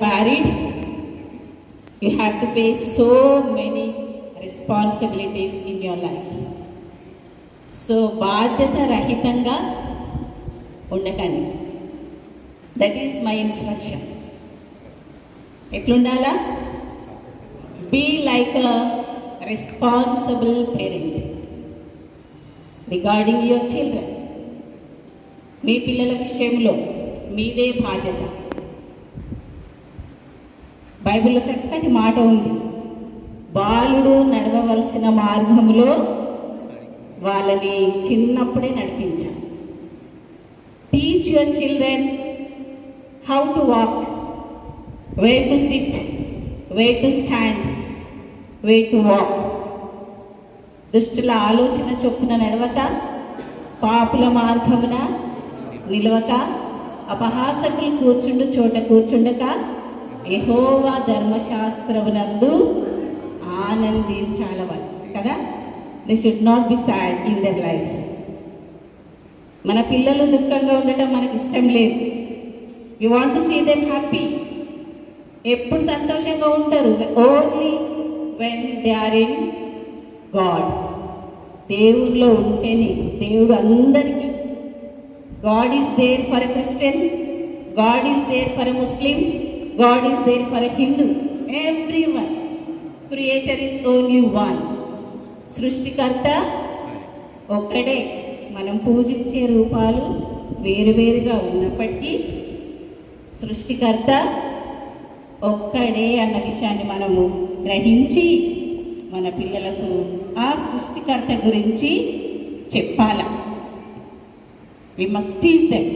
Married, you have to face so many responsibilities in your life. So బాధ్యత రహితంగా ఉండకండి. That is my instruction. ఎట్లుండాలా? Be like a responsible parent regarding your children. మీ పిల్లల విషయంలో మీదే బాధ్యత. బైబిల్లో చక్కటి మాట ఉంది, బాలుడు నడవవలసిన మార్గంలో వాళ్ళని చిన్నప్పుడే నడిపించాలి. Teach your children how to walk, where to sit, where to stand, where to walk. దుష్టుల ఆలోచన చొప్పున నడవక, పాపుల మార్గమున నిలవక, అపహాసకులు కూర్చుండు చోట కూర్చుండక, యెహోవా ధర్మశాస్త్రమునందు ఆనందించాలవాలి కదా. They should not be sad in their life. మన పిల్లలు దుఃఖంగా ఉండటం మనకి ఇష్టం లేదు. You want to see them happy. ఎప్పుడు సంతోషంగా ఉంటారు? Only when they are in God. దేవుల్లో ఉంటేనే. దేవుడు అందరికీ, God is there for a Christian, God is there for a Muslim, God is there for a Hindu. Everyone. Creator is only one. సృష్టికర్త ఒక్కడే. మనం పూజించే రూపాలు వేరువేరుగా ఉన్నప్పటికీ సృష్టికర్త ఒక్కడే అన్న విషయాన్ని మనము గ్రహించి మన పిల్లలకు ఆ సృష్టికర్త గురించి చెప్పాల. We must teach them.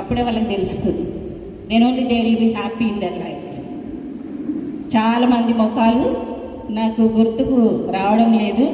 అప్పుడే వాళ్ళకి తెలుస్తుంది. Then only they will be happy in their life. చాలామంది ముఖాలు నాకు గుర్తుకు రావడం లేదు.